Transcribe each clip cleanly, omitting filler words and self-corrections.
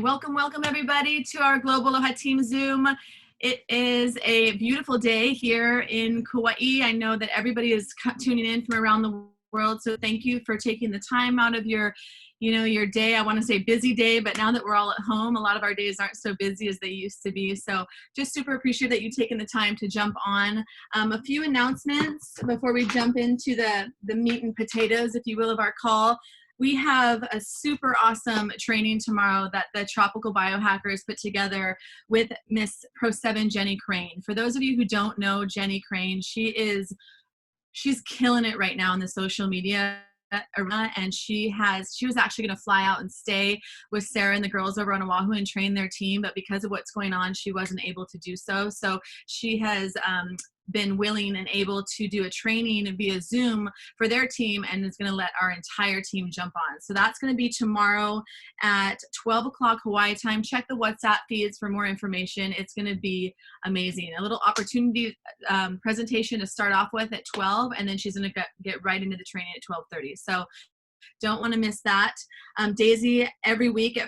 Welcome, welcome everybody to our Global Aloha Team Zoom. It is a beautiful day here in Kauai. I know that everybody is tuning in from around the world, so thank you for taking the time out of your day. I want to say busy day, but now that we're all at home, a lot of our days aren't so busy as they used to be. So just super appreciate that you taking the time to jump on. A few announcements before we jump into the meat and potatoes, if you will, of our call. We have a super awesome training tomorrow that the Tropical Biohackers put together with Miss Pro7 Jenny Crane. For those of you who don't know Jenny Crane, she's killing it right now in the social media arena, and she was actually going to fly out and stay with Sarah and the girls over on Oahu and train their team, but because of what's going on, she wasn't able to do so. So she has been willing and able to do a training via Zoom for their team, and is going to let our entire team jump on. So that's going to be tomorrow at 12 o'clock Hawaii time. Check the WhatsApp feeds for more information. It's going to be amazing. A little opportunity presentation to start off with at 12, and then she's going to get right into the training at 12:30. So don't want to miss that. Daisy every week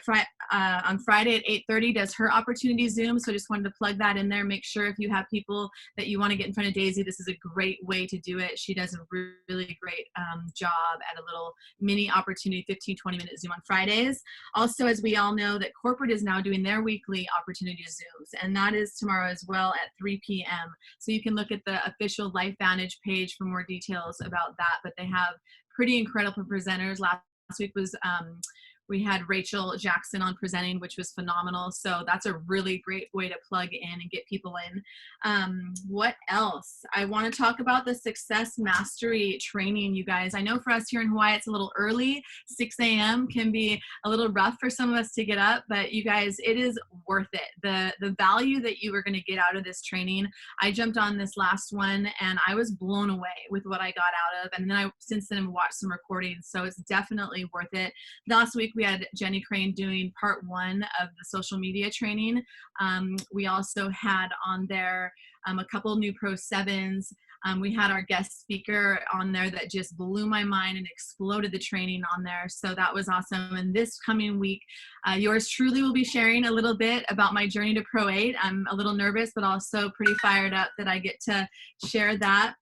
on Friday at 8:30 does her opportunity Zoom. So just wanted to plug that in there. Make sure if you have people that you want to get in front of Daisy, this is a great way to do it. She does a really great job at a little mini opportunity 15-20 minute Zoom on Fridays. Also, as we all know, that corporate is now doing their weekly opportunity Zooms, and that is tomorrow as well at 3 p.m. So you can look at the official LifeVantage page for more details about that, but they have pretty incredible presenters. Last week was we had Rachel Jackson on presenting, which was phenomenal. So that's a really great way to plug in and get people in. What else? I want to talk about the Success Mastery training, you guys. I know for us here in Hawaii, it's a little early. 6 a.m. can be a little rough for some of us to get up, but you guys, it is worth it. The value that you are going to get out of this training. I jumped on this last one and I was blown away with what I got out of. And then since then I've watched some recordings. So it's definitely worth it. Last week we had Jenny Crane doing part 1 of the social media training. We also had on there a couple new Pro7s. We had our guest speaker on there that just blew my mind and exploded the training on there. So that was awesome. And this coming week, yours truly will be sharing a little bit about my journey to Pro 8. I'm a little nervous, but also pretty fired up that I get to share that.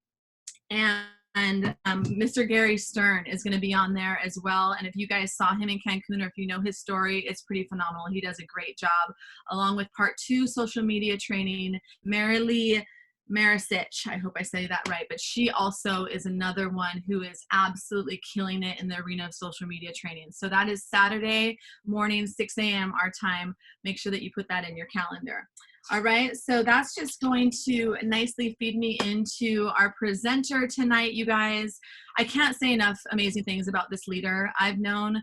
And Mr. Gary Stern is going to be on there as well. And if you guys saw him in Cancun, or if you know his story, it's pretty phenomenal. He does a great job, along with part 2 social media training. Marilee Marisic, I hope I say that right, but she also is another one who is absolutely killing it in the arena of social media training. So that is Saturday morning, 6 a.m. our time. Make sure that you put that in your calendar. All right, so that's just going to nicely feed me into our presenter tonight, you guys. I can't say enough amazing things about this leader. I've known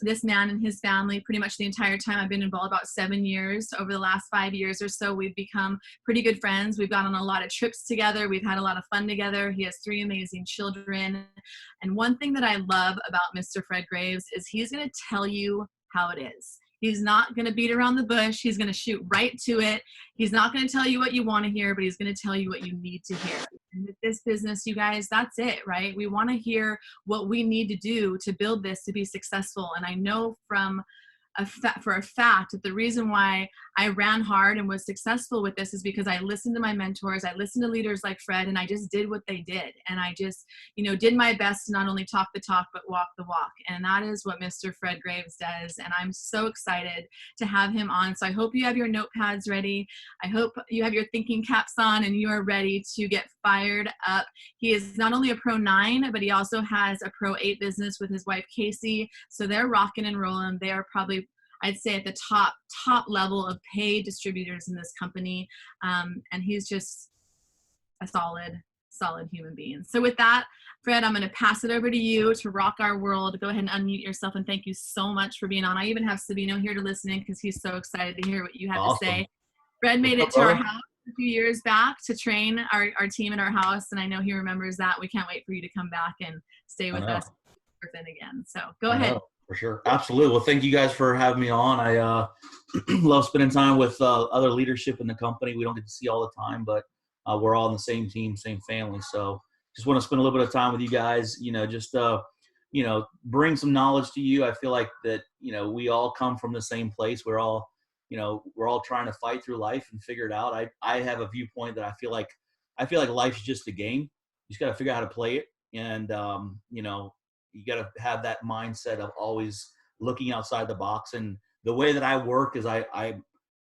this man and his family pretty much the entire time I've been involved, about 7 years. Over the last 5 years or so, we've become pretty good friends. We've gone on a lot of trips together. We've had a lot of fun together. He has 3 amazing children. And one thing that I love about Mr. Fred Graves is he's going to tell you how it is. He's not going to beat around the bush. He's going to shoot right to it. He's not going to tell you what you want to hear, but he's going to tell you what you need to hear. And with this business, you guys, that's it, right? We want to hear what we need to do to build this to be successful. And I know for a fact that the reason why I ran hard and was successful with this is because I listened to my mentors, I listened to leaders like Fred, and I just did what they did. And I just, did my best to not only talk the talk, but walk the walk. And that is what Mr. Fred Graves does. And I'm so excited to have him on. So I hope you have your notepads ready. I hope you have your thinking caps on and you are ready to get fired up. He is not only a Pro 9, but he also has a Pro 8 business with his wife, Casey. So they're rocking and rolling. They are probably, I'd say, at the top level of paid distributors in this company. And he's just a solid human being. So with that, Fred, I'm going to pass it over to you to rock our world. Go ahead and unmute yourself, and thank you so much for being on. I even have Sabino here to listen in because he's so excited to hear what you have to say. Fred made it to our house a few years back to train our team at our house, and I know he remembers that. We can't wait for you to come back and stay with us again. So go ahead. For sure. Absolutely. Well, thank you guys for having me on. I love spending time with other leadership in the company. We don't get to see all the time, but we're all in the same team, same family. So just want to spend a little bit of time with you guys. bring some knowledge to you. I feel like that, we all come from the same place. We're all trying to fight through life and figure it out. I have a viewpoint that I feel like life's just a game. You just got to figure out how to play it. And, you got to have that mindset of always looking outside the box. And the way that I work is I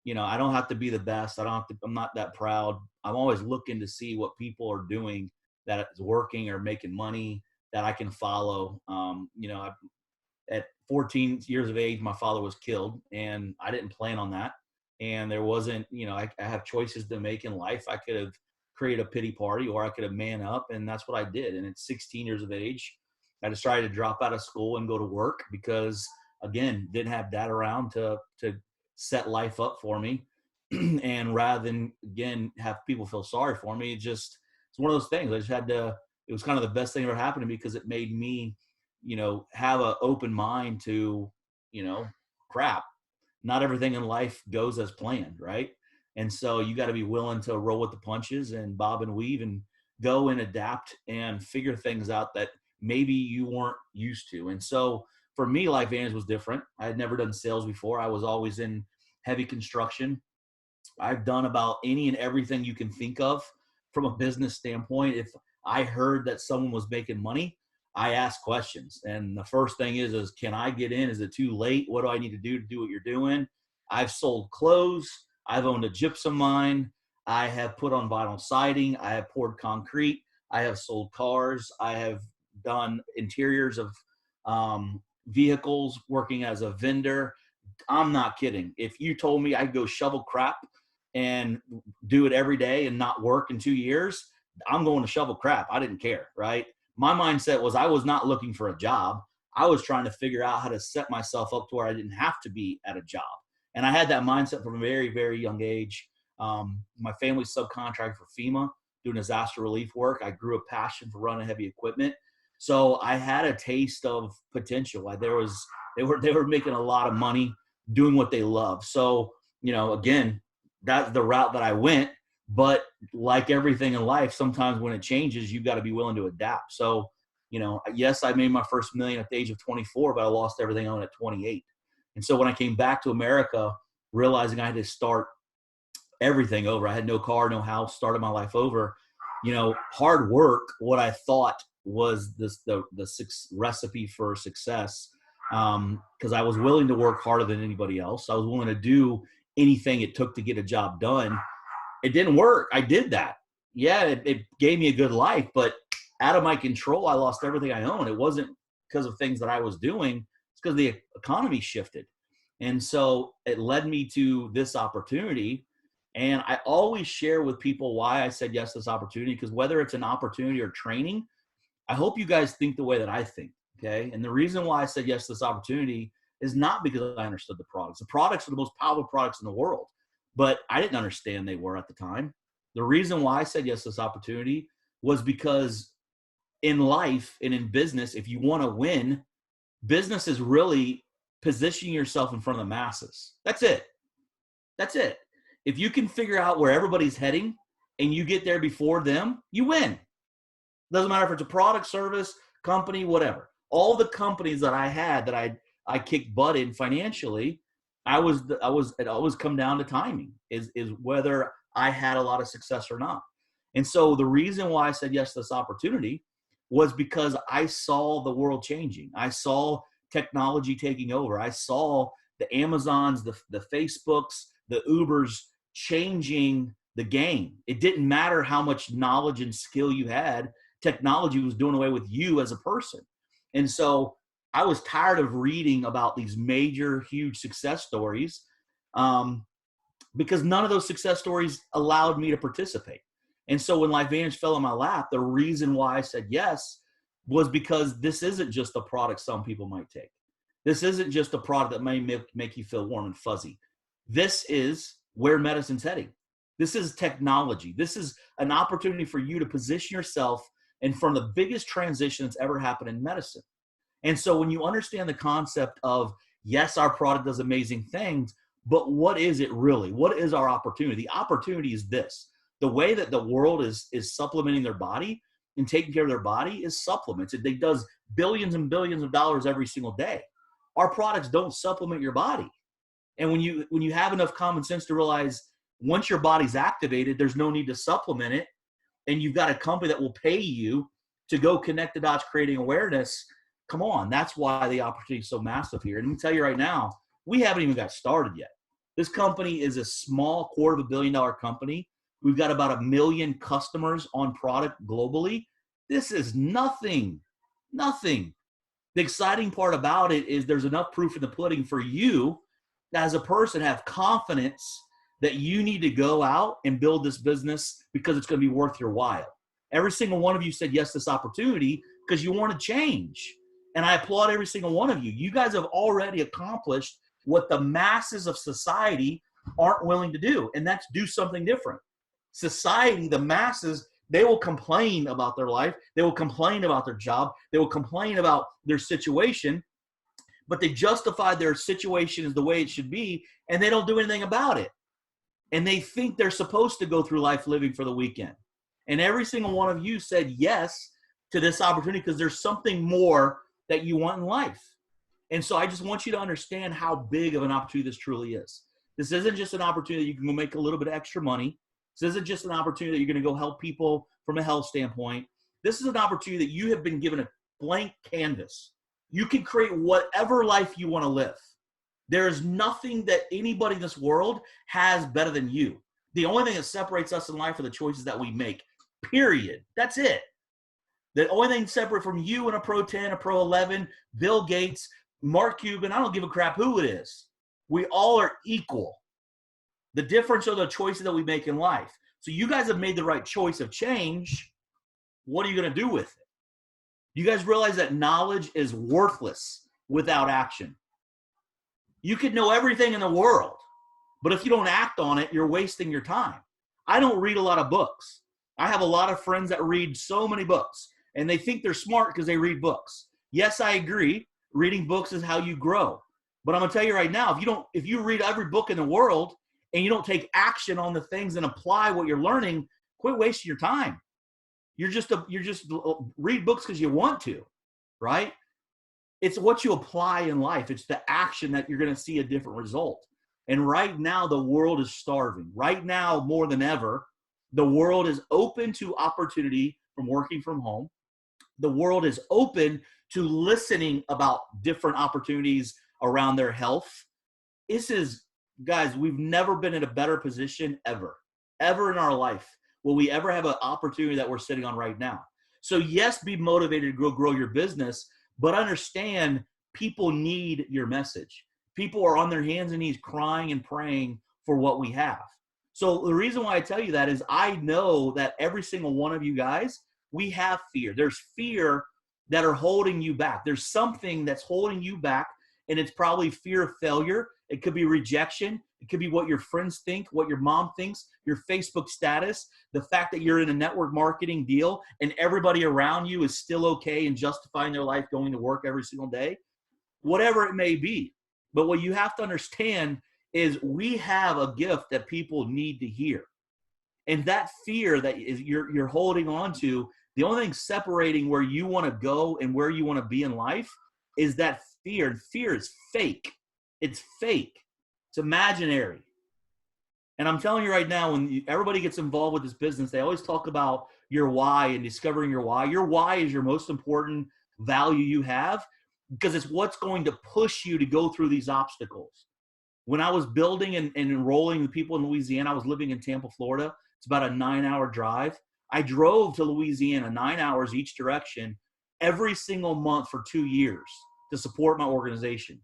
don't have to be the best. I'm not that proud. I'm always looking to see what people are doing that is working or making money that I can follow. At 14 years of age, my father was killed, and I didn't plan on that. And there wasn't, I have choices to make in life. I could have created a pity party, or I could have man up, and that's what I did. And at 16 years of age, I decided to drop out of school and go to work because, again, didn't have dad around to set life up for me. And rather than, again, have people feel sorry for me, it's one of those things. I just had to. It was kind of the best thing that ever happened to me because it made me, have an open mind to, crap. Not everything in life goes as planned, right? And so you got to be willing to roll with the punches and bob and weave and go and adapt and figure things out that maybe you weren't used to. And so for me, LifeVantage was different. I had never done sales before. I was always in heavy construction. I've done about any and everything you can think of from a business standpoint. If I heard that someone was making money, I asked questions. And the first thing is can I get in? Is it too late? What do I need to do what you're doing? I've sold clothes. I've owned a gypsum mine. I have put on vinyl siding. I have poured concrete. I have sold cars. I have done interiors of vehicles, working as a vendor. I'm not kidding. If you told me I'd go shovel crap and do it every day and not work in 2 years, I'm going to shovel crap. I didn't care, right? My mindset was I was not looking for a job. I was trying to figure out how to set myself up to where I didn't have to be at a job. And I had that mindset from a very, very young age. My family's subcontracted for FEMA, doing disaster relief work. I grew a passion for running heavy equipment. So I had a taste of potential. They were making a lot of money doing what they love. So, again, that's the route that I went. But like everything in life, sometimes when it changes, you've got to be willing to adapt. So, yes, I made my first million at the age of 24, but I lost everything I owned at 28. And so when I came back to America, realizing I had to start everything over, I had no car, no house, started my life over, hard work, what I thought was the recipe for success, because I was willing to work harder than anybody else. I was willing to do anything it took to get a job done. It didn't work. I did that. Yeah, it gave me a good life, but out of my control, I lost everything I own. It wasn't because of things that I was doing. It's because the economy shifted. And so it led me to this opportunity. And I always share with people why I said yes to this opportunity, because whether it's an opportunity or training, I hope you guys think the way that I think, okay? And the reason why I said yes to this opportunity is not because I understood the products. The products are the most powerful products in the world, but I didn't understand they were at the time. The reason why I said yes to this opportunity was because in life and in business, if you want to win, business is really positioning yourself in front of the masses. That's it. That's it. If you can figure out where everybody's heading and you get there before them, you win. Doesn't matter if it's a product, service, company, whatever. All the companies that I had that I kicked butt in financially, it always come down to timing, is whether I had a lot of success or not. And so the reason why I said yes to this opportunity was because I saw the world changing. I saw technology taking over. I saw the Amazons, the Facebooks, the Ubers changing the game. It didn't matter how much knowledge and skill you had. Technology was doing away with you as a person. And so I was tired of reading about these major, huge success stories because none of those success stories allowed me to participate. And so when LifeVantage fell in my lap, the reason why I said yes was because this isn't just a product some people might take. This isn't just a product that may make you feel warm and fuzzy. This is where medicine's heading. This is technology. This is an opportunity for you to position yourself in front of the biggest transition that's ever happened in medicine. And so when you understand the concept of, yes, our product does amazing things, but what is it really? What is our opportunity? The opportunity is this. The way that the world is supplementing their body in taking care of their body is supplements. It does billions and billions of dollars every single day. Our products don't supplement your body. And when you have enough common sense to realize once your body's activated, there's no need to supplement it, and you've got a company that will pay you to go connect the dots, creating awareness, come on, that's why the opportunity is so massive here. And let me tell you right now, we haven't even got started yet. This company is a small $250 million company. We've got about 1 million customers on product globally. This is nothing. The exciting part about it is there's enough proof in the pudding for you as a person have confidence that you need to go out and build this business because it's going to be worth your while. Every single one of you said yes to this opportunity because you want to change. And I applaud every single one of you. You guys have already accomplished what the masses of society aren't willing to do, and that's do something different. Society, the masses, they will complain about their life. They will complain about their job. They will complain about their situation, but they justify their situation as the way it should be, and they don't do anything about it. And they think they're supposed to go through life living for the weekend. And every single one of you said yes to this opportunity because there's something more that you want in life. And so I just want you to understand how big of an opportunity this truly is. This isn't just an opportunity that you can go make a little bit of extra money. This isn't just an opportunity that you're going to go help people from a health standpoint. This is an opportunity that you have been given a blank canvas. You can create whatever life you want to live. There is nothing that anybody in this world has better than you. The only thing that separates us in life are the choices that we make, period. That's it. The only thing separate from you and a Pro 10, a Pro 11, Bill Gates, Mark Cuban, I don't give a crap who it is. We all are equal. The difference are the choices that we make in life. So you guys have made the right choice of change. What are you going to do with it? You guys realize that knowledge is worthless without action. You could know everything in the world, but if you don't act on it, you're wasting your time. I don't read a lot of books. I have a lot of friends that read so many books, and they think they're smart because they read books. Yes, I agree. Reading books is how you grow. But I'm going to tell you right now, if you read every book in the world and you don't take action on the things and apply what you're learning, quit wasting your time. You're just read books because you want to, right? It's what you apply in life. It's the action that you're going to see a different result. And right now, the world is starving. Right now, more than ever, the world is open to opportunity from working from home. The world is open to listening about different opportunities around their health. Guys, we've never been in a better position ever in our life. Will we ever have an opportunity that we're sitting on right now? So yes, be motivated to grow your business, but understand people need your message. People are on their hands and knees crying and praying for what we have. So the reason why I tell you that is I know that every single one of you guys, we have fear. There's fear that are holding you back. There's something that's holding you back, and it's probably fear of failure. It could be rejection. It could be what your friends think, what your mom thinks, your Facebook status, the fact that you're in a network marketing deal and everybody around you is still okay and justifying their life going to work every single day, whatever it may be. But what you have to understand is we have a gift that people need to hear. And that fear that you're holding on to, the only thing separating where you want to go and where you want to be in life is that fear. And fear is fake. It's fake. It's imaginary. And I'm telling you right now, when everybody gets involved with this business, they always talk about your why and discovering your why. Your why is your most important value you have because it's what's going to push you to go through these obstacles. When I was building and enrolling the people in Louisiana, I was living in Tampa, Florida. It's about a 9-hour drive. I drove to Louisiana 9 hours each direction every single month for 2 years to support my organization,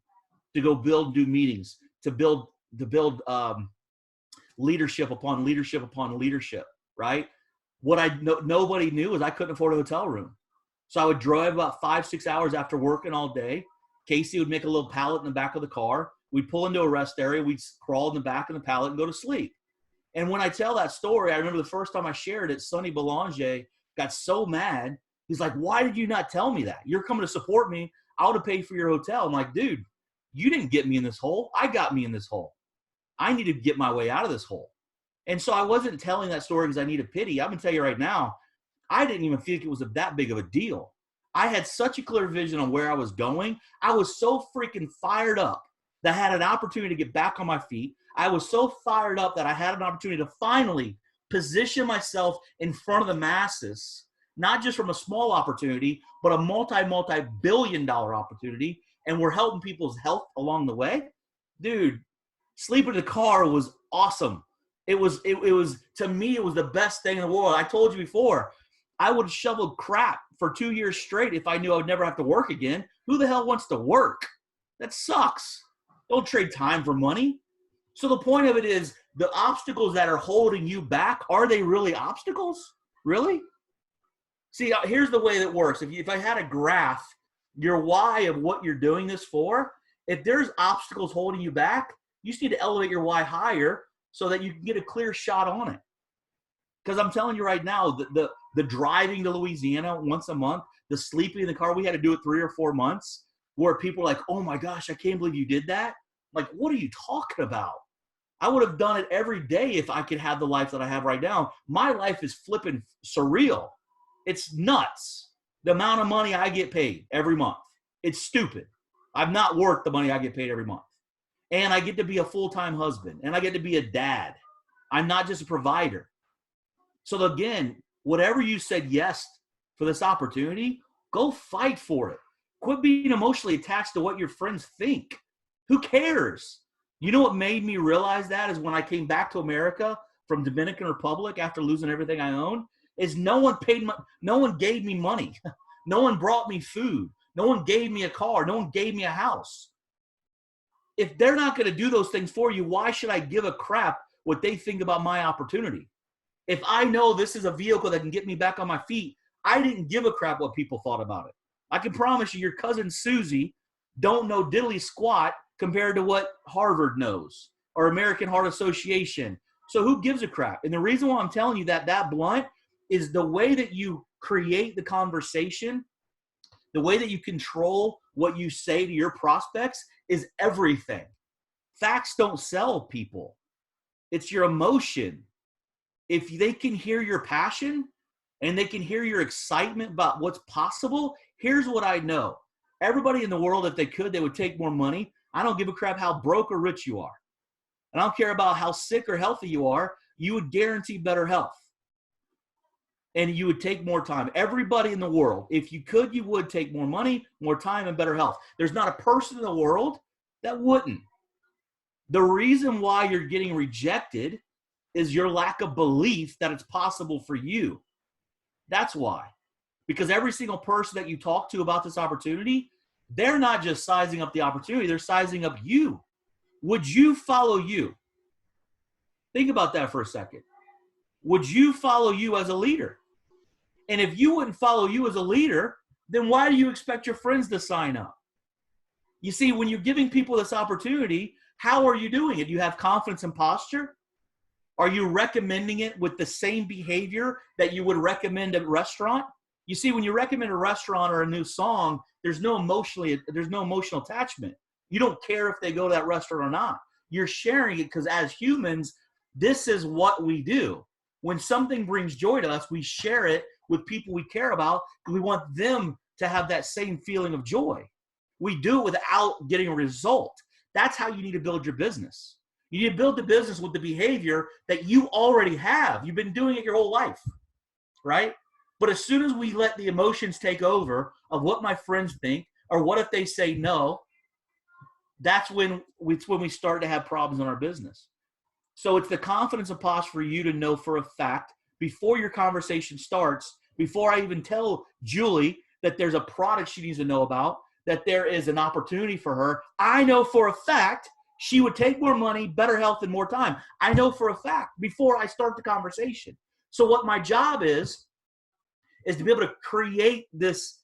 to go build, do meetings, to build leadership upon leadership upon leadership, right? What nobody knew is I couldn't afford a hotel room. So I would drive about 5-6 hours after working all day. Casey would make a little pallet in the back of the car. We'd pull into a rest area. We'd crawl in the back of the pallet and go to sleep. And when I tell that story, I remember the first time I shared it, Sonny Belanger got so mad. He's like, why did you not tell me that? You're coming to support me. I would have paid for your hotel. I'm like, dude, you didn't get me in this hole. I got me in this hole. I need to get my way out of this hole. And so I wasn't telling that story because I needed pity. I'm going to tell you right now, I didn't even think it was that big of a deal. I had such a clear vision on where I was going. I was so freaking fired up that I had an opportunity to get back on my feet. I was so fired up that I had an opportunity to finally position myself in front of the masses, not just from a small opportunity, but a multi-billion-dollar opportunity. And we're helping people's health along the way. Dude, sleeping in the car was awesome. It was to me, it was the best thing in the world. I told you before, I would have shoveled crap for 2 years straight if I knew I would never have to work again. Who the hell wants to work? That sucks. Don't trade time for money. So the point of it is, the obstacles that are holding you back, are they really obstacles? Really? See, here's the way that works. If I had a graph, your why of what you're doing this for, if there's obstacles holding you back, you just need to elevate your why higher so that you can get a clear shot on it. Because I'm telling you right now, the driving to Louisiana once a month, the sleeping in the car, we had to do it 3 or 4 months, where people are like, oh my gosh, I can't believe you did that. Like, what are you talking about? I would have done it every day if I could have the life that I have right now. My life is flipping surreal. It's nuts. The amount of money I get paid every month. It's stupid. I've not worked the money I get paid every month. And I get to be a full-time husband. And I get to be a dad. I'm not just a provider. So again, whatever you said yes for this opportunity, go fight for it. Quit being emotionally attached to what your friends think. Who cares? You know what made me realize that is when I came back to America from Dominican Republic after losing everything I owned, is no one gave me money. No one brought me food. No one gave me a car. No one gave me a house. If they're not going to do those things for you, why should I give a crap what they think about my opportunity? If I know this is a vehicle that can get me back on my feet, I didn't give a crap what people thought about it. I can promise you, your cousin Susie don't know diddly squat compared to what Harvard knows or American Heart Association. So who gives a crap? And the reason why I'm telling you that blunt is the way that you create the conversation, the way that you control what you say to your prospects is everything. Facts don't sell people. It's your emotion. If they can hear your passion and they can hear your excitement about what's possible, here's what I know. Everybody in the world, if they could, they would take more money. I don't give a crap how broke or rich you are. And I don't care about how sick or healthy you are. You would guarantee better health. And you would take more time. Everybody in the world, if you could, you would take more money, more time, and better health. There's not a person in the world that wouldn't. The reason why you're getting rejected is your lack of belief that it's possible for you. That's why. Because every single person that you talk to about this opportunity, they're not just sizing up the opportunity, they're sizing up you. Would you follow you? Think about that for a second. Would you follow you as a leader? And if you wouldn't follow you as a leader, then why do you expect your friends to sign up? You see, when you're giving people this opportunity, how are you doing it? Do you have confidence and posture? Are you recommending it with the same behavior that you would recommend a restaurant? You see, when you recommend a restaurant or a new song, there's no emotional attachment. You don't care if they go to that restaurant or not. You're sharing it because as humans, this is what we do. When something brings joy to us, we share it with people we care about because we want them to have that same feeling of joy. We do it without getting a result. That's how you need to build your business. You need to build the business with the behavior that you already have. You've been doing it your whole life, right? But as soon as we let the emotions take over of what my friends think or what if they say no, that's when we start to have problems in our business. So it's the confidence and posture for you to know for a fact before your conversation starts, before I even tell Julie that there's a product she needs to know about, that there is an opportunity for her. I know for a fact she would take more money, better health, and more time. I know for a fact before I start the conversation. So what my job is to be able to create this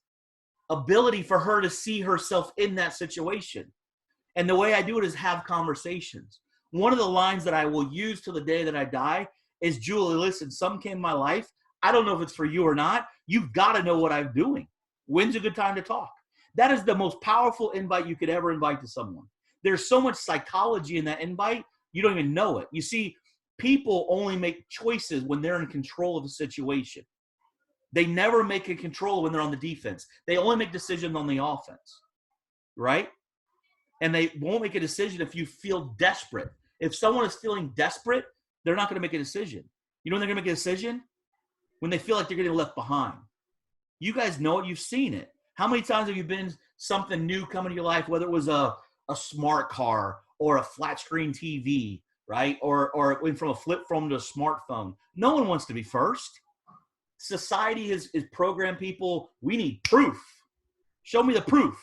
ability for her to see herself in that situation. And the way I do it is have conversations. One of the lines that I will use till the day that I die is, Julie, listen, something came in my life. I don't know if it's for you or not. You've got to know what I'm doing. When's a good time to talk? That is the most powerful invite you could ever invite to someone. There's so much psychology in that invite, you don't even know it. You see, people only make choices when they're in control of a situation. They never make a control when they're on the defense. They only make decisions on the offense, right? And they won't make a decision if you feel desperate. If someone is feeling desperate, they're not going to make a decision. You know when they're going to make a decision? When they feel like they're getting left behind. You guys know it. You've seen it. How many times have you been something new coming to your life, whether it was a smart car or a flat screen TV, right? Or it went from a flip phone to a smartphone. No one wants to be first. Society is programmed people. We need proof. Show me the proof.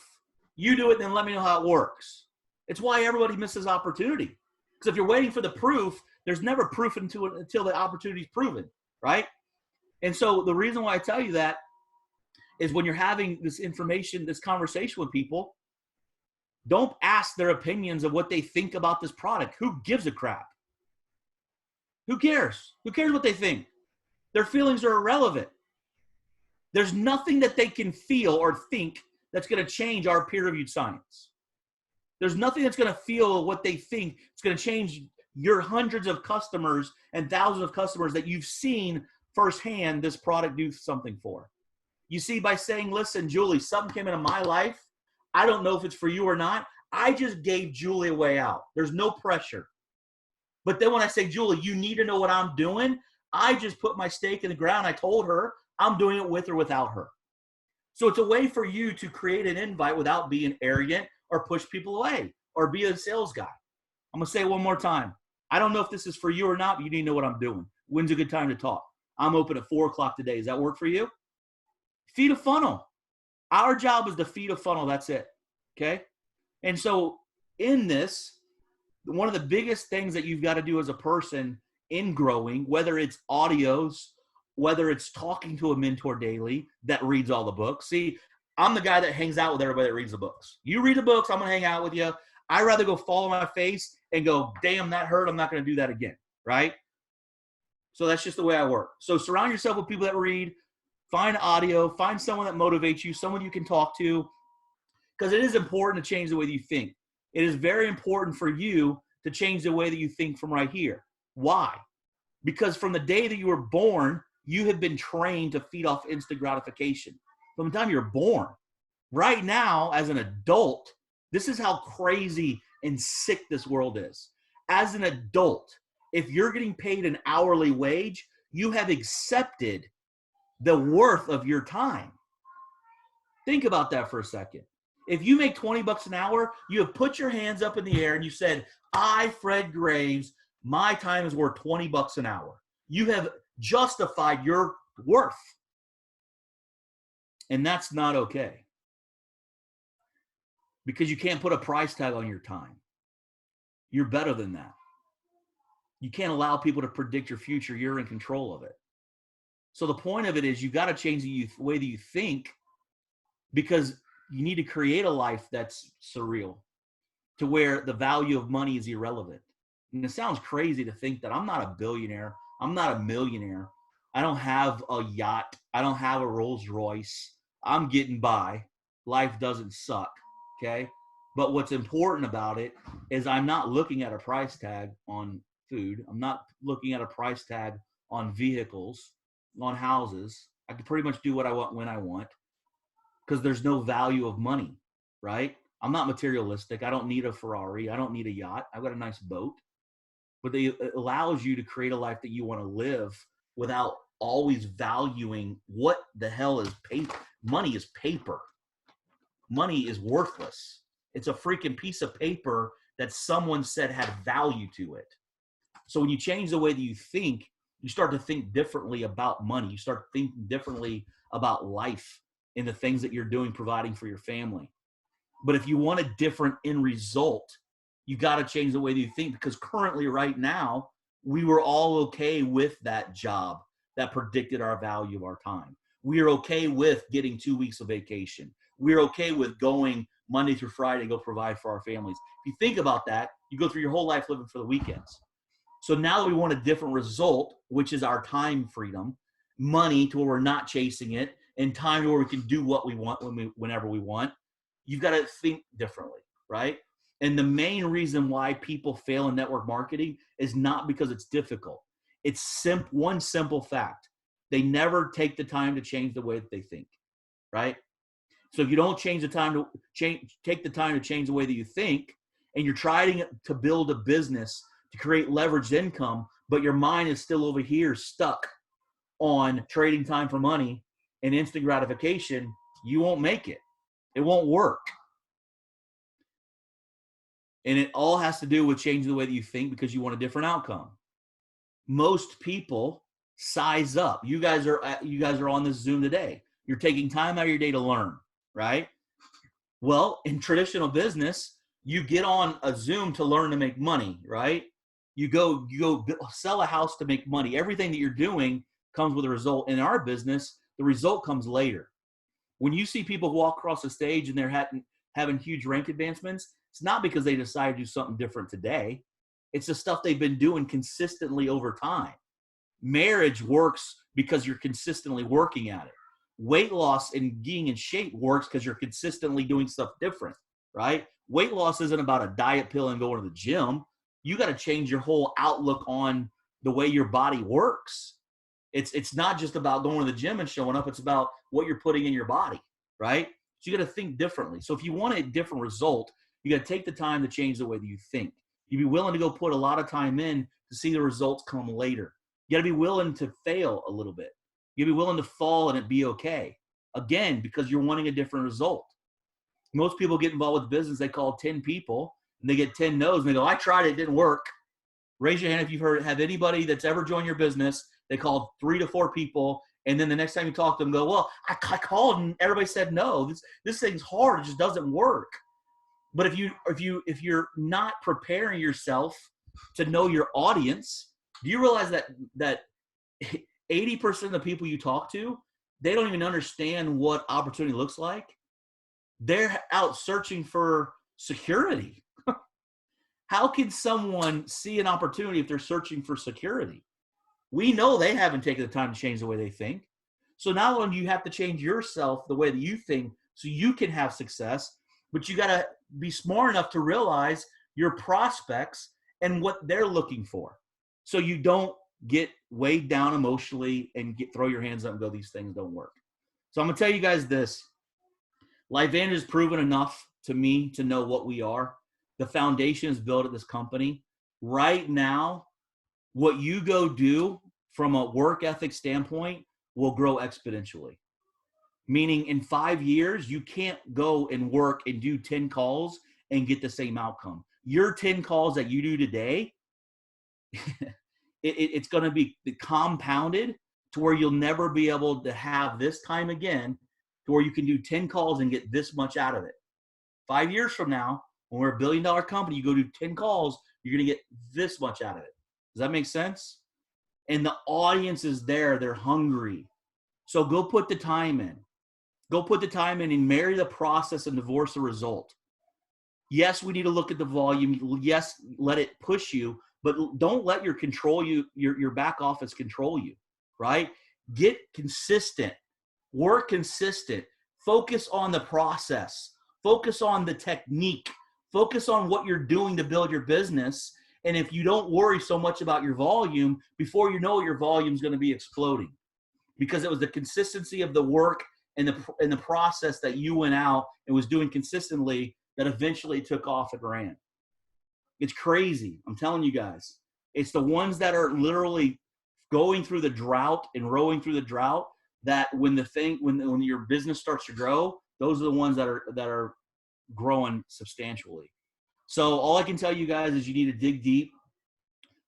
You do it, then let me know how it works. It's why everybody misses opportunity. Because if you're waiting for the proof, there's never proof until the opportunity is proven, right? And so the reason why I tell you that is when you're having this information, this conversation with people, don't ask their opinions of what they think about this product. Who gives a crap? Who cares? Who cares what they think? Their feelings are irrelevant. There's nothing that they can feel or think that's going to change our peer-reviewed science. There's nothing that's going to feel what they think. It's going to change your hundreds of customers and thousands of customers that you've seen firsthand this product do something for. You see, by saying, listen, Julie, something came into my life. I don't know if it's for you or not. I just gave Julie a way out. There's no pressure. But then when I say, Julie, you need to know what I'm doing, I just put my stake in the ground. I told her I'm doing it with or without her. So it's a way for you to create an invite without being arrogant or push people away or be a sales guy. I'm going to say it one more time. I don't know if this is for you or not, but you need to know what I'm doing. When's a good time to talk? I'm open at 4 o'clock today. Does that work for you? Feed a funnel. Our job is to feed a funnel. That's it. Okay? And so in this, one of the biggest things that you've got to do as a person in growing, whether it's audios, whether it's talking to a mentor daily that reads all the books. See, I'm the guy that hangs out with everybody that reads the books. You read the books, I'm going to hang out with you. I'd rather go fall on my face and go, damn, that hurt. I'm not going to do that again, right? So that's just the way I work. So surround yourself with people that read, find audio, find someone that motivates you, someone you can talk to, because it is important to change the way that you think. It is very important for you to change the way that you think from right here. Why? Because from the day that you were born, you have been trained to feed off instant gratification. From the time you're born. Right now, as an adult, this is how crazy and sick this world is. As an adult, if you're getting paid an hourly wage, you have accepted the worth of your time. Think about that for a second. If you make 20 bucks an hour, you have put your hands up in the air and you said, I, Fred Graves, my time is worth 20 bucks an hour. You have justified your worth. And that's not okay. Because you can't put a price tag on your time. You're better than that. You can't allow people to predict your future. You're in control of it. So the point of it is you got to change the way that you think, because you need to create a life that's surreal, to where the value of money is irrelevant. And it sounds crazy to think that I'm not a billionaire. I'm not a millionaire. I don't have a yacht. I don't have a Rolls Royce. I'm getting by. Life doesn't suck. Okay. But what's important about it is I'm not looking at a price tag on food. I'm not looking at a price tag on vehicles, on houses. I can pretty much do what I want when I want, because there's no value of money, right? I'm not materialistic. I don't need a Ferrari. I don't need a yacht. I've got a nice boat. But it allows you to create a life that you want to live without always valuing what the hell is paper. Money is paper. Money is worthless. It's a freaking piece of paper that someone said had value to it. So when you change the way that you think, you start to think differently about money. You start thinking differently about life and the things that you're doing, providing for your family. But if you want a different end result, you got to change the way that you think, because currently right now, we were all okay with that job that predicted our value of our time. We are okay with getting 2 weeks of vacation. We're okay with going Monday through Friday to go provide for our families. If you think about that, you go through your whole life living for the weekends. So now that we want a different result, which is our time freedom, money to where we're not chasing it, and time to where we can do what we want whenever we want, you've got to think differently, right? And the main reason why people fail in network marketing is not because it's difficult. It's one simple fact. they never take the time to change the way that they think, right? So if you don't take the time to change the way that you think, and you're trying to build a business to create leveraged income, but your mind is still over here stuck on trading time for money and instant gratification, you won't make it. It won't work. And it all has to do with changing the way that you think because you want a different outcome. Most people size up. You guys are on this Zoom today. You're taking time out of your day to learn, right? Well, in traditional business, you get on a Zoom to learn to make money, right? You go sell a house to make money. Everything that you're doing comes with a result. In our business, the result comes later. When you see people walk across the stage and they're having huge rank advancements, it's not because they decided to do something different today. It's the stuff they've been doing consistently over time. Marriage works because you're consistently working at it. Weight loss and being in shape works because you're consistently doing stuff different, right? Weight loss isn't about a diet pill and going to the gym. You got to change your whole outlook on the way your body works. It's not just about going to the gym and showing up. It's about what you're putting in your body, right? So you got to think differently. So if you want a different result, you got to take the time to change the way that you think. You be willing to go put a lot of time in to see the results come later. You got to be willing to fail a little bit. You got to be willing to fall and it be okay. Again, because you're wanting a different result. Most people get involved with business. They call 10 people and they get 10 no's and they go, I tried it, didn't work. Raise your hand if you've have anybody that's ever joined your business. They called 3 to 4 people. And then the next time you talk to them, go, well, I called and everybody said no. This thing's hard. It just doesn't work. But if you're not preparing yourself to know your audience, do you realize that 80% of the people you talk to, they don't even understand what opportunity looks like? They're out searching for security. How can someone see an opportunity if they're searching for security? We know they haven't taken the time to change the way they think. So not only do you have to change yourself the way that you think so you can have success, but you got to be smart enough to realize your prospects and what they're looking for. So you don't get weighed down emotionally and throw your hands up and go, these things don't work. So I'm going to tell you guys this. LifeVantage has proven enough to me to know what we are. The foundation is built at this company. Right now, what you go do from a work ethic standpoint will grow exponentially. Meaning in 5 years, you can't go and work and do 10 calls and get the same outcome. Your 10 calls that you do today, it's going to be compounded to where you'll never be able to have this time again to where you can do 10 calls and get this much out of it. 5 years from now, when we're $1 billion company, you go do 10 calls, you're going to get this much out of it. Does that make sense? And the audience is there. They're hungry. So go put the time in. Go put the time in and marry the process and divorce the result. Yes, we need to look at the volume. Yes, let it push you, but don't let your back office control you, right? Get consistent. Work consistent. Focus on the process. Focus on the technique. Focus on what you're doing to build your business. And if you don't worry so much about your volume, before you know it, your volume is going to be exploding because it was the consistency of the work and the process that you went out and was doing consistently that eventually took off and ran. It's crazy. I'm telling you guys. It's the ones that are literally going through the drought and rowing through the drought that when your business starts to grow, those are the ones that are growing substantially. So all I can tell you guys is you need to dig deep,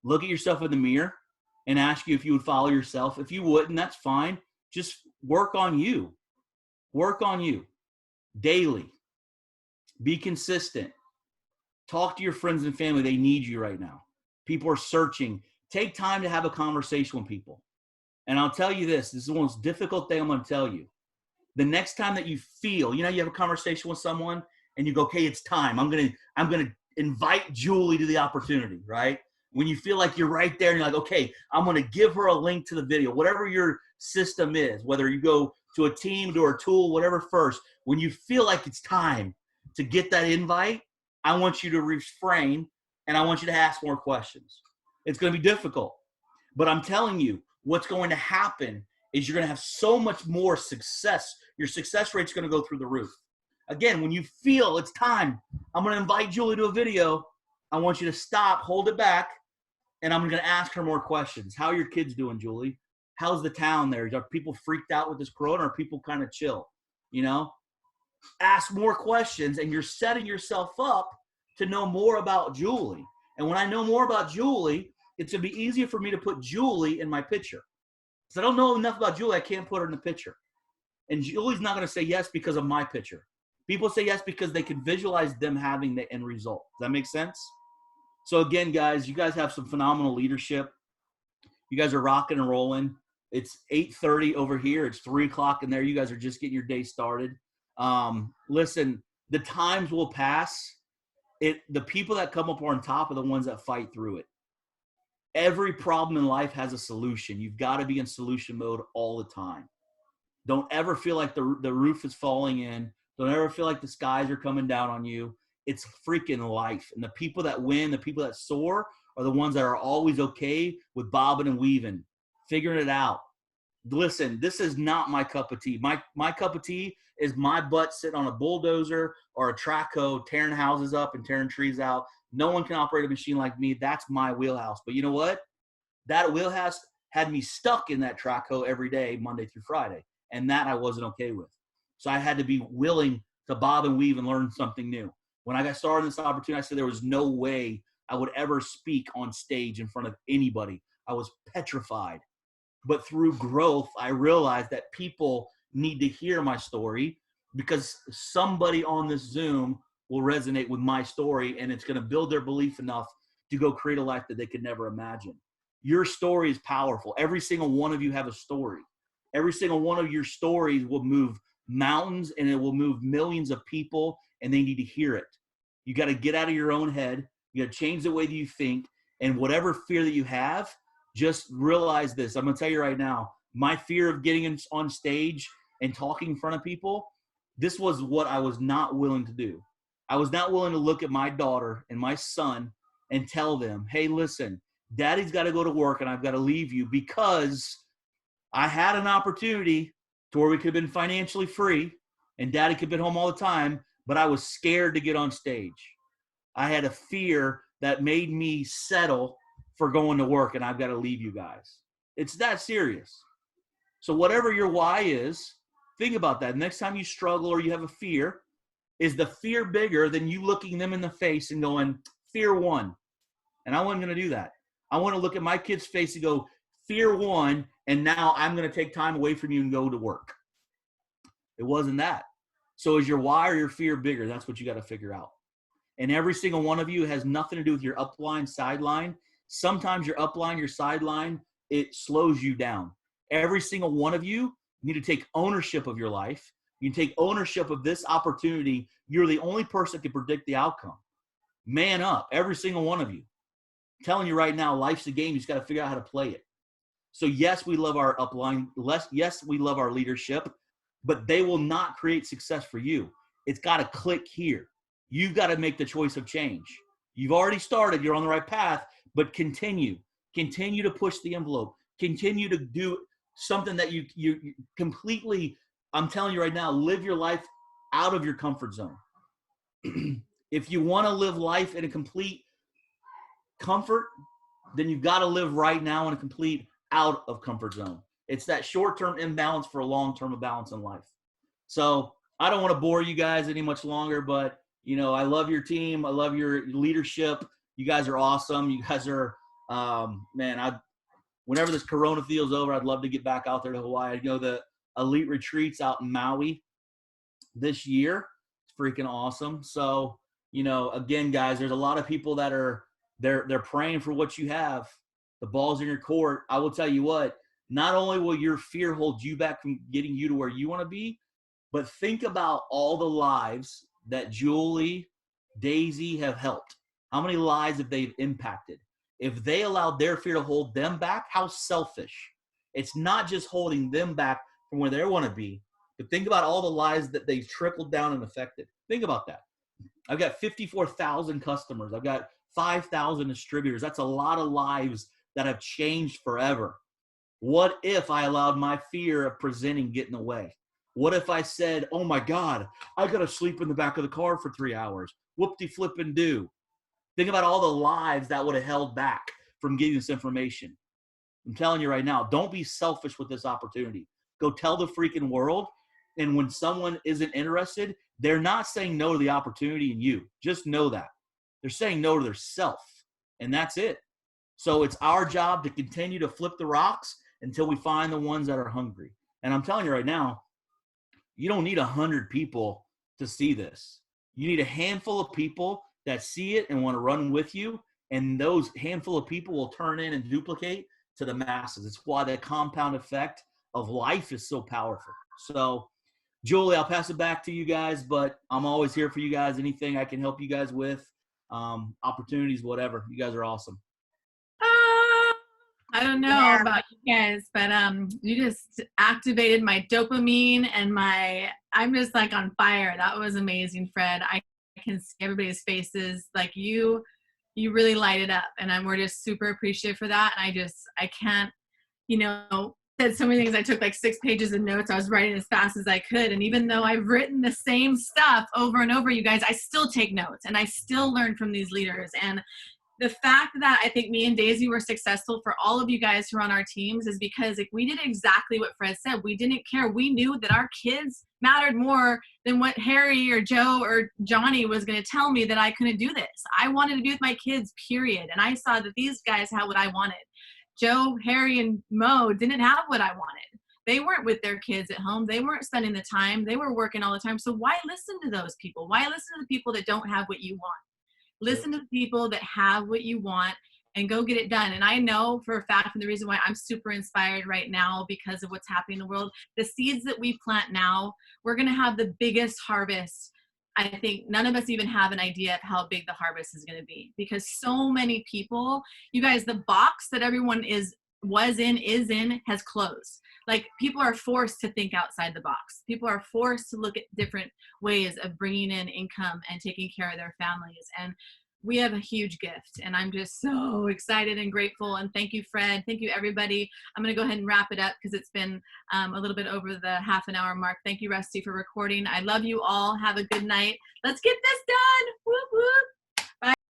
look at yourself in the mirror, and ask you if you would follow yourself. If you wouldn't, that's fine. Just work on you. Work on you daily. Be consistent. Talk to your friends and family. They need you right now. People are searching. Take time to have a conversation with people. And I'll tell you this is the most difficult thing I'm going to tell you. The next time that you feel, you have a conversation with someone and you go, okay, it's time. I'm going to invite Julie to the opportunity, right? When you feel like you're right there and you're like, okay, I'm going to give her a link to the video, whatever your system is, whether you go to a team, to a tool, whatever first, when you feel like it's time to get that invite, I want you to refrain and I want you to ask more questions. It's going to be difficult, but I'm telling you what's going to happen is you're going to have so much more success. Your success rate's going to go through the roof. Again, when you feel it's time, I'm going to invite Julie to a video. I want you to stop, hold it back, and I'm going to ask her more questions. How are your kids doing, Julie? How's the town there? Are people freaked out with this corona, or are people kind of chill? You know, ask more questions, and you're setting yourself up to know more about Julie. And when I know more about Julie, it's going to be easier for me to put Julie in my picture. Because I don't know enough about Julie, I can't put her in the picture. And Julie's not going to say yes because of my picture. People say yes because they can visualize them having the end result. Does that make sense? So again, guys, you guys have some phenomenal leadership. You guys are rocking and rolling. It's 8:30 over here. It's 3 o'clock in there. You guys are just getting your day started. Listen, the times will pass. The people that come up on top are the ones that fight through it. Every problem in life has a solution. You've got to be in solution mode all the time. Don't ever feel like the roof is falling in. Don't ever feel like the skies are coming down on you. It's freaking life. And the people that win, the people that soar, are the ones that are always okay with bobbing and weaving, figuring it out. Listen, this is not my cup of tea. My cup of tea is my butt sitting on a bulldozer or a track hoe, tearing houses up and tearing trees out. No one can operate a machine like me. That's my wheelhouse. But you know what? That wheelhouse had me stuck in that track hoe every day, Monday through Friday. And that I wasn't okay with. So I had to be willing to bob and weave and learn something new. When I got started in this opportunity, I said there was no way I would ever speak on stage in front of anybody. I was petrified. But through growth, I realized that people need to hear my story because somebody on this Zoom will resonate with my story, and it's going to build their belief enough to go create a life that they could never imagine. Your story is powerful. Every single one of you have a story. Every single one of your stories will move mountains, and it will move millions of people, and they need to hear it. You got to get out of your own head. You got to change the way that you think, and whatever fear that you have, just realize this. I'm going to tell you right now, my fear of getting on stage and talking in front of people, this was what I was not willing to do. I was not willing to look at my daughter and my son and tell them, hey, listen, daddy's got to go to work and I've got to leave you, because I had an opportunity to where we could have been financially free and daddy could have been home all the time, but I was scared to get on stage. I had a fear that made me settle for going to work, and I've got to leave you guys. It's that serious. So whatever your why is, think about that. Next time you struggle or you have a fear, is the fear bigger than you looking them in the face and going, fear won? And I wasn't going to do that. I want to look at my kid's face and go, fear won, and now I'm going to take time away from you and go to work. It wasn't that. So is your why or your fear bigger? That's what you got to figure out. And every single one of you has nothing to do with your upline, sideline. Sometimes your upline, your sideline, it slows you down. Every single one of you need to take ownership of your life. You take ownership of this opportunity. You're the only person that can predict the outcome. Man up, every single one of you. I'm telling you right now, life's a game. You just got to figure out how to play it. So yes, we love our upline. Yes, we love our leadership, but they will not create success for you. It's got to click here. You've got to make the choice of change. You've already started. You're on the right path, but continue to push the envelope. Continue to do something that you completely, I'm telling you right now, live your life out of your comfort zone. If you want to live life in a complete comfort, then you've got to live right now in a complete out of comfort zone. It's that short-term imbalance for a long-term balance in life. So I don't want to bore you guys any much longer, but you know, I love your team. I love your leadership. You guys are awesome. You guys are, whenever this Corona feels over, I'd love to get back out there to Hawaii. I know the elite retreats out in Maui this year. It's freaking awesome. So, you know, again, guys, there's a lot of people that are, they're praying for what you have. The ball's in your court. I will tell you what, not only will your fear hold you back from getting you to where you want to be, but think about all the lives that Julie, Daisy have helped. How many lives have they impacted? If they allowed their fear to hold them back, how selfish. It's not just holding them back from where they want to be, but think about all the lives that they've trickled down and affected. Think about that. I've got 54,000 customers. I've got 5,000 distributors. That's a lot of lives that have changed forever. What if I allowed my fear of presenting get in the way? What if I said, oh my God, I got to sleep in the back of the car for 3 hours? Whoop-de-flip and do. Think about all the lives that would have held back from getting this information. I'm telling you right now, don't be selfish with this opportunity. Go tell the freaking world. And when someone isn't interested, they're not saying no to the opportunity in you. Just know that. They're saying no to their self. And that's it. So it's our job to continue to flip the rocks until we find the ones that are hungry. And I'm telling you right now, you don't need 100 people to see this. You need a handful of people that see it and want to run with you. And those handful of people will turn in and duplicate to the masses. It's why the compound effect of life is so powerful. So, Julie, I'll pass it back to you guys, but I'm always here for you guys. Anything I can help you guys with, opportunities, whatever. You guys are awesome. I don't know about you guys, but you just activated my dopamine and I'm just like on fire. That was amazing, Fred. I can see everybody's faces. Like you really light it up, and we're just super appreciative for that. And I can't, said so many things. I took like 6 pages of notes. I was writing as fast as I could. And even though I've written the same stuff over and over, you guys, I still take notes and I still learn from these leaders. And the fact that I think me and Daisy were successful for all of you guys who are on our teams is because we did exactly what Fred said. We didn't care. We knew that our kids mattered more than what Harry or Joe or Johnny was going to tell me that I couldn't do this. I wanted to be with my kids, period. And I saw that these guys had what I wanted. Joe, Harry, and Mo didn't have what I wanted. They weren't with their kids at home. They weren't spending the time. They were working all the time. So why listen to those people? Why listen to the people that don't have what you want? Listen to the people that have what you want and go get it done. And I know for a fact, and the reason why I'm super inspired right now because of what's happening in the world, the seeds that we plant now, we're going to have the biggest harvest. I think none of us even have an idea of how big the harvest is going to be because so many people, you guys, the box that everyone is in has closed. Like people are forced to think outside the box. People are forced to look at different ways of bringing in income and taking care of their families. And we have a huge gift. And I'm just so excited and grateful. And thank you, Fred. Thank you, everybody. I'm going to go ahead and wrap it up because it's been a little bit over the half-an-hour mark. Thank you, Rusty, for recording. I love you all. Have a good night. Let's get this done. Whoop, whoop.